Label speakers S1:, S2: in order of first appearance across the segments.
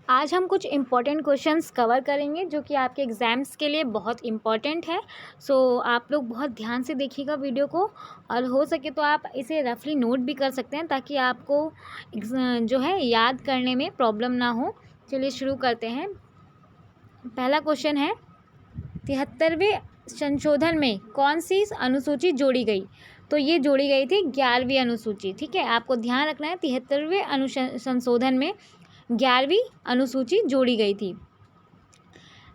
S1: आज हम कुछ इम्पॉर्टेंट क्वेश्चंस कवर करेंगे जो कि आपके एग्ज़ाम्स के लिए बहुत इम्पॉर्टेंट है। सो आप लोग बहुत ध्यान से देखिएगा वीडियो को, और हो सके तो आप इसे रफली नोट भी कर सकते हैं ताकि आपको जो है याद करने में प्रॉब्लम ना हो। चलिए शुरू करते हैं। पहला क्वेश्चन है, 73वें संशोधन में कौन सी अनुसूची जोड़ी गई? तो ये जोड़ी गई थी 11वीं अनुसूची। ठीक है, आपको ध्यान रखना है 73वें संशोधन में 11वीं अनुसूची जोड़ी गई थी।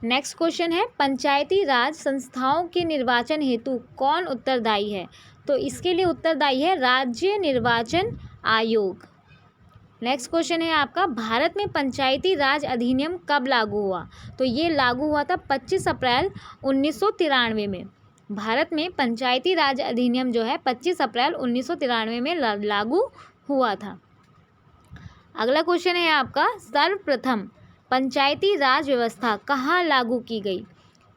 S1: नेक्स्ट क्वेश्चन है, पंचायती राज संस्थाओं के निर्वाचन हेतु कौन उत्तरदायी है? तो इसके लिए उत्तरदायी है राज्य निर्वाचन आयोग। नेक्स्ट क्वेश्चन है आपका, भारत में पंचायती राज अधिनियम कब लागू हुआ? तो ये लागू हुआ था 25 अप्रैल 1993 में। भारत में पंचायती राज अधिनियम जो है 25 अप्रैल 1993 में लागू हुआ था। अगला क्वेश्चन है आपका, सर्वप्रथम पंचायती राज व्यवस्था कहाँ लागू की गई?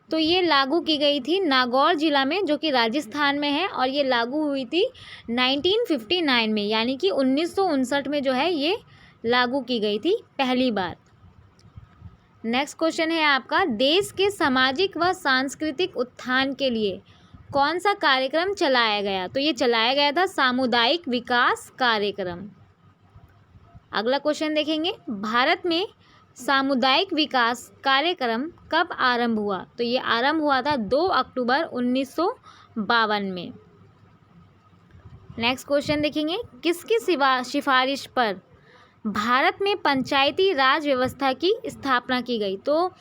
S1: तो ये लागू की गई थी नागौर जिला में, जो कि राजस्थान में है, और ये लागू हुई थी 1959 में, यानी कि 1959 में जो है ये लागू की गई थी पहली बार। नेक्स्ट क्वेश्चन है आपका, देश के सामाजिक व सांस्कृतिक उत्थान के लिए कौन सा कार्यक्रम चलाया गया? तो ये चलाया गया था सामुदायिक विकास कार्यक्रम। अगला क्वेश्चन देखेंगे, भारत में सामुदायिक विकास कार्यक्रम कब आरंभ हुआ? तो ये आरंभ हुआ था 2 अक्टूबर 1952 में। नेक्स्ट क्वेश्चन देखेंगे, किसकी सिफारिश पर भारत में पंचायती राज व्यवस्था की स्थापना की गई? तो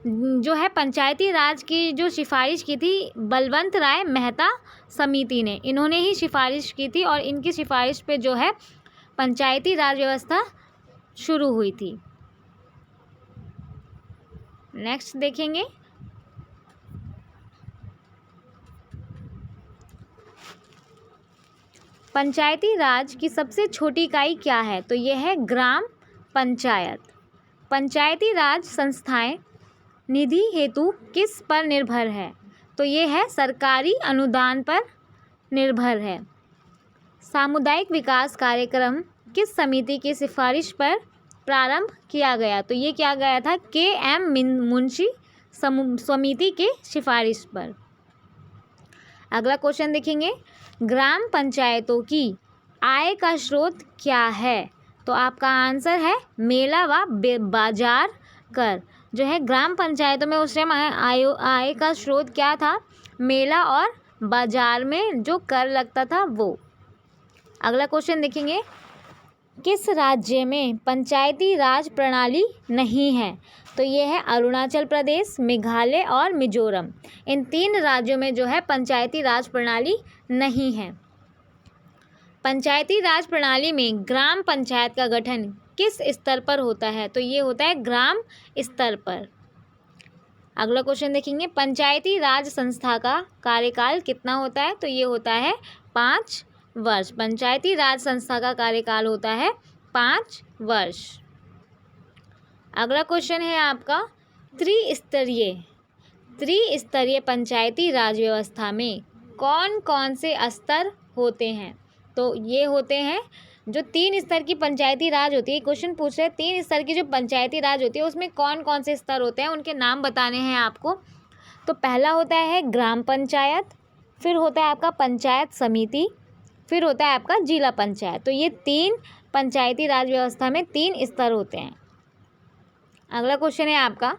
S1: जो है पंचायती राज की जो सिफारिश की थी बलवंत राय मेहता समिति ने, इन्होंने ही सिफारिश की थी, और इनकी सिफारिश पे जो है पंचायती राज व्यवस्था शुरू हुई थी। नेक्स्ट देखेंगे, पंचायती राज की सबसे छोटी इकाई क्या है? तो यह है ग्राम पंचायत। पंचायती राज संस्थाएं निधि हेतु किस पर निर्भर है? तो ये है सरकारी अनुदान पर निर्भर है। सामुदायिक विकास कार्यक्रम किस समिति की सिफारिश पर प्रारंभ किया गया? तो ये किया गया था KM मुंशी समिति के सिफारिश पर। अगला क्वेश्चन देखेंगे, ग्राम पंचायतों की आय का स्रोत क्या है? तो आपका आंसर है मेला व बाजार कर। जो है ग्राम पंचायतों में उस टाइम आय का स्रोत क्या था? मेला और बाजार में जो कर लगता था वो। अगला क्वेश्चन देखेंगे, किस राज्य में पंचायती राज प्रणाली नहीं है? तो ये है अरुणाचल प्रदेश, मेघालय और मिजोरम। इन 3 राज्यों में जो है पंचायती राज प्रणाली नहीं है। पंचायती राज प्रणाली में ग्राम पंचायत का गठन किस स्तर पर होता है? तो ये होता है ग्राम स्तर पर। अगला क्वेश्चन देखेंगे, पंचायती राज संस्था का कार्यकाल कितना होता है? तो ये होता है 5 वर्ष। पंचायती राज संस्था का कार्यकाल होता है 5 वर्ष। अगला क्वेश्चन है आपका, त्रिस्तरीय पंचायती राज व्यवस्था में कौन कौन से स्तर होते हैं? तो ये होते हैं जो 3 स्तर की पंचायती राज होती है। क्वेश्चन पूछ रहे हैं 3 स्तर की जो पंचायती राज होती है उसमें कौन कौन से स्तर होते हैं, उनके नाम बताने हैं आपको। तो पहला होता है ग्राम पंचायत, फिर होता है आपका पंचायत समिति, फिर होता है आपका जिला पंचायत। तो ये 3 पंचायती राज व्यवस्था में 3 स्तर होते हैं। अगला क्वेश्चन है आपका,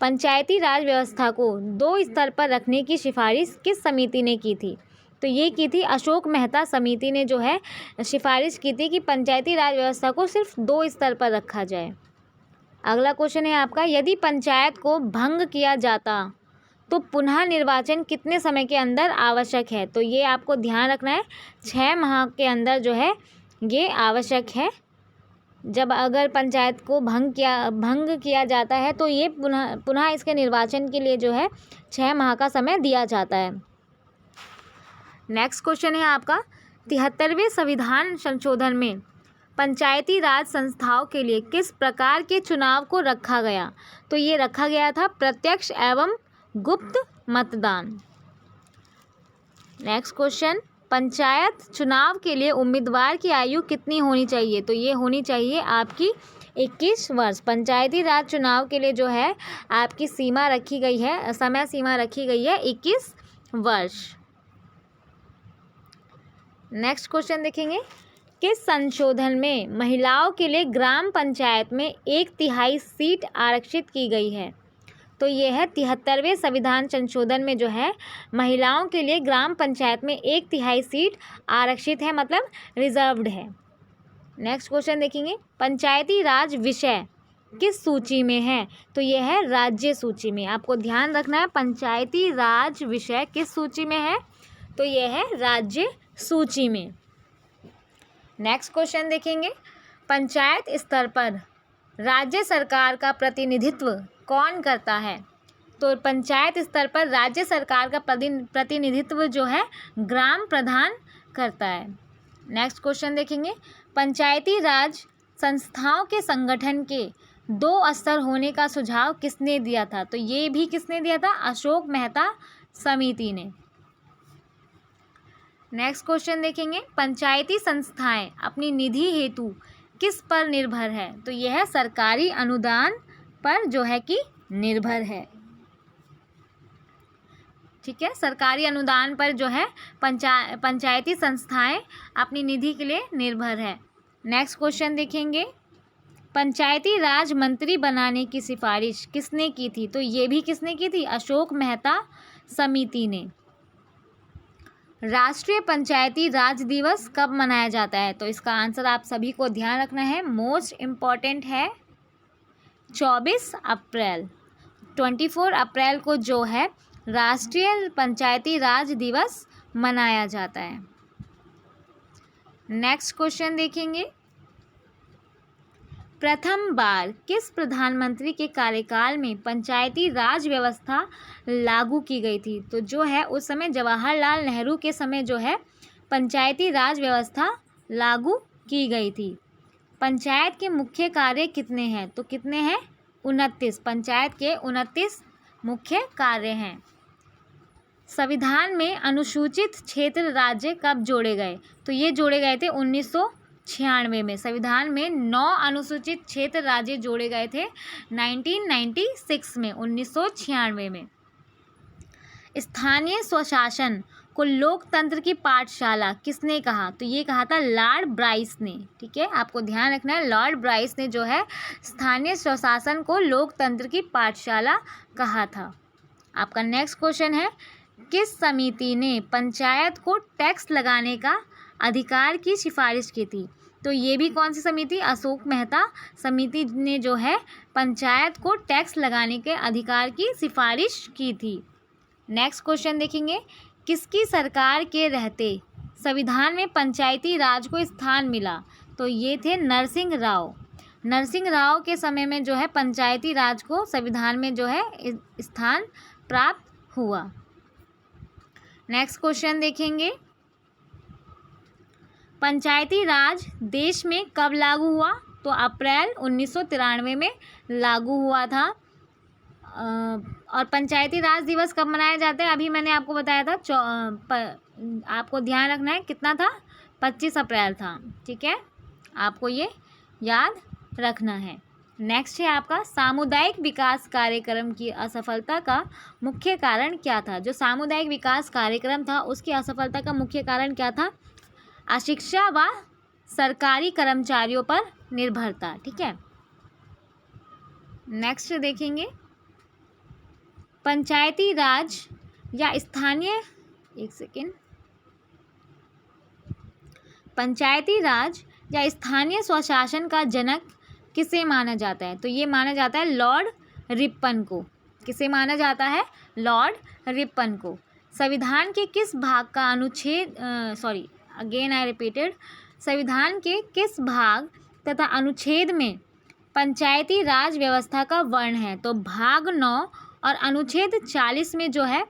S1: पंचायती राज व्यवस्था को 2 स्तर पर रखने की सिफारिश किस समिति ने की थी? तो ये की थी अशोक मेहता समिति ने जो है सिफारिश की थी कि पंचायती राज व्यवस्था को सिर्फ 2 स्तर पर रखा जाए। अगला क्वेश्चन है आपका, यदि पंचायत को भंग किया जाता तो पुनः निर्वाचन कितने समय के अंदर आवश्यक है? तो ये आपको ध्यान रखना है 6 माह के अंदर जो है ये आवश्यक है। जब अगर पंचायत को भंग किया जाता है तो ये पुनः इसके निर्वाचन के लिए जो है 6 माह का समय दिया जाता है। नेक्स्ट क्वेश्चन है आपका, 73वें संविधान संशोधन में पंचायती राज संस्थाओं के लिए किस प्रकार के चुनाव को रखा गया? तो ये रखा गया था प्रत्यक्ष एवं गुप्त मतदान। नेक्स्ट क्वेश्चन, पंचायत चुनाव के लिए उम्मीदवार की आयु कितनी होनी चाहिए? तो ये होनी चाहिए आपकी 21 वर्ष। पंचायती राज चुनाव के लिए जो है आपकी सीमा रखी गई है, समय सीमा रखी गई है 21 वर्ष। नेक्स्ट क्वेश्चन देखेंगे, किस संशोधन में महिलाओं के लिए ग्राम पंचायत में 1/3 सीट आरक्षित की गई है? तो ये है 73वें संविधान संशोधन में जो है महिलाओं के लिए ग्राम पंचायत में 1/3 सीट आरक्षित है, मतलब रिजर्व्ड है। नेक्स्ट क्वेश्चन देखेंगे, पंचायती राज विषय किस सूची में है? तो यह है राज्य सूची में। आपको ध्यान रखना है, पंचायती राज विषय किस सूची में है? तो यह है राज्य सूची में। नेक्स्ट क्वेश्चन देखेंगे, पंचायत स्तर पर राज्य सरकार का प्रतिनिधित्व कौन करता है? तो पंचायत स्तर पर राज्य सरकार का प्रतिनिधित्व जो है ग्राम प्रधान करता है। नेक्स्ट क्वेश्चन देखेंगे, पंचायती राज संस्थाओं के संगठन के 2 स्तर होने का सुझाव किसने दिया था? तो ये भी किसने दिया था? अशोक मेहता समिति ने। नेक्स्ट क्वेश्चन देखेंगे, पंचायती संस्थाएं अपनी निधि हेतु किस पर निर्भर है? तो यह है सरकारी अनुदान पर जो है कि निर्भर है। ठीक है, सरकारी अनुदान पर जो है पंचायती संस्थाएं अपनी निधि के लिए निर्भर है। नेक्स्ट क्वेश्चन देखेंगे, पंचायती राज मंत्री बनाने की सिफारिश किसने की थी? तो ये भी किसने की थी? अशोक मेहता समिति ने। राष्ट्रीय पंचायती राज दिवस कब मनाया जाता है? तो इसका आंसर आप सभी को ध्यान रखना है, मोस्ट इम्पॉर्टेंट है 24 अप्रैल। 24 अप्रैल को जो है राष्ट्रीय पंचायती राज दिवस मनाया जाता है। नेक्स्ट क्वेश्चन देखेंगे, प्रथम बार किस प्रधानमंत्री के कार्यकाल में पंचायती राज व्यवस्था लागू की गई थी? तो जो है उस समय जवाहरलाल नेहरू के समय जो है पंचायती राज व्यवस्था लागू की गई थी। पंचायत के मुख्य कार्य कितने हैं? तो कितने हैं? 29। पंचायत के 29 मुख्य कार्य हैं। संविधान में अनुसूचित क्षेत्र राज्य कब जोड़े गए? तो ये जोड़े गए थे 1996 में। संविधान में 9 अनुसूचित क्षेत्र राज्य जोड़े गए थे 1996 में, 1996 में। स्थानीय स्वशासन को लोकतंत्र की पाठशाला किसने कहा? तो ये कहा था लॉर्ड ब्राइस ने। ठीक है, आपको ध्यान रखना है, लॉर्ड ब्राइस ने जो है स्थानीय स्वशासन को लोकतंत्र की पाठशाला कहा था। आपका नेक्स्ट क्वेश्चन है, किस समिति ने पंचायत को टैक्स लगाने का अधिकार की सिफारिश की थी? तो ये भी कौन सी समिति? अशोक मेहता समिति ने जो है पंचायत को टैक्स लगाने के अधिकार की सिफारिश की थी। नेक्स्ट क्वेश्चन देखेंगे, किसकी सरकार के रहते संविधान में पंचायती राज को स्थान मिला? तो ये थे नरसिंह राव। नरसिंह राव के समय में जो है पंचायती राज को संविधान में जो है स्थान प्राप्त हुआ। नेक्स्ट क्वेश्चन देखेंगे, पंचायती राज देश में कब लागू हुआ? तो अप्रैल 1993 में लागू हुआ था। और पंचायती राज दिवस कब मनाया जाता है? अभी मैंने आपको बताया था, आपको ध्यान रखना है कितना था? 25 अप्रैल था। ठीक है, आपको ये याद रखना है। नेक्स्ट है आपका, सामुदायिक विकास कार्यक्रम की असफलता का मुख्य कारण क्या था? जो सामुदायिक विकास कार्यक्रम था उसकी असफलता का मुख्य कारण क्या था? अशिक्षा व सरकारी कर्मचारियों पर निर्भरता। ठीक है, नेक्स्ट देखेंगे, पंचायती राज या स्थानीय पंचायती राज या स्थानीय स्वशासन का जनक किसे माना जाता है? तो ये माना जाता है लॉर्ड रिपन को। किसे माना जाता है? लॉर्ड रिपन को। संविधान के किस भाग का अनुच्छेद संविधान के किस भाग तथा अनुच्छेद में पंचायती राज व्यवस्था का वर्ण है? तो भाग 9 और अनुच्छेद 40 में जो है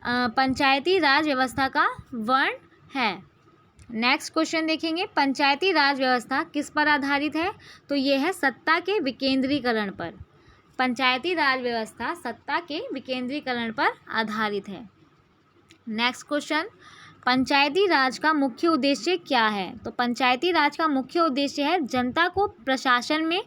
S1: पंचायती राज व्यवस्था का वर्ण है। नेक्स्ट क्वेश्चन देखेंगे, पंचायती राज व्यवस्था किस पर आधारित है? तो ये है सत्ता के विकेंद्रीकरण पर। पंचायती राज व्यवस्था सत्ता के विकेंद्रीकरण पर आधारित है। नेक्स्ट क्वेश्चन, पंचायती राज का मुख्य उद्देश्य क्या है? तो पंचायती राज का मुख्य उद्देश्य है जनता को प्रशासन में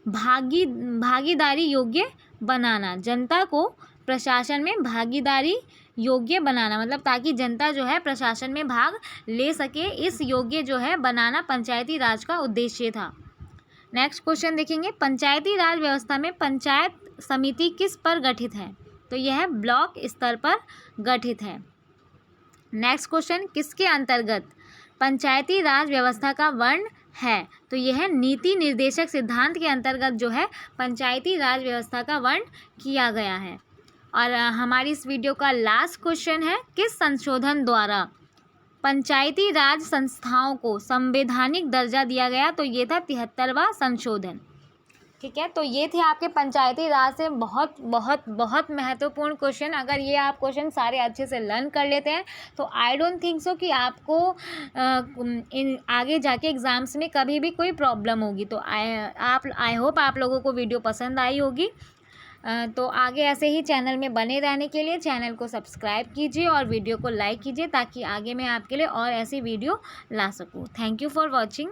S1: भागीदारी योग्य बनाना, जनता को प्रशासन में भागीदारी योग्य बनाना, मतलब ताकि जनता जो है प्रशासन में भाग ले सके, इस योग्य जो है बनाना पंचायती राज का उद्देश्य था। नेक्स्ट क्वेश्चन देखेंगे, पंचायती राज व्यवस्था में पंचायत समिति किस पर गठित है? तो यह ब्लॉक स्तर पर गठित है। नेक्स्ट क्वेश्चन, किसके अंतर्गत पंचायती राज व्यवस्था का वर्ण है? तो यह नीति निर्देशक सिद्धांत के अंतर्गत जो है पंचायती राज व्यवस्था का वर्ण किया गया है। और हमारी इस वीडियो का लास्ट क्वेश्चन है, किस संशोधन द्वारा पंचायती राज संस्थाओं को संवैधानिक दर्जा दिया गया? तो ये था 73वां संशोधन। ठीक है, तो ये थे आपके पंचायती राज से बहुत बहुत बहुत महत्वपूर्ण क्वेश्चन। अगर ये आप क्वेश्चन सारे अच्छे से लर्न कर लेते हैं तो आई डोंट थिंक सो कि आपको इन आगे जाके एग्ज़ाम्स में कभी भी कोई प्रॉब्लम होगी। तो आई होप आप लोगों को वीडियो पसंद आई होगी। तो आगे ऐसे ही चैनल में बने रहने के लिए चैनल को सब्सक्राइब कीजिए और वीडियो को लाइक कीजिए, ताकि आगे मैं आपके लिए और ऐसी वीडियो ला सकूँ। Thank you for watching.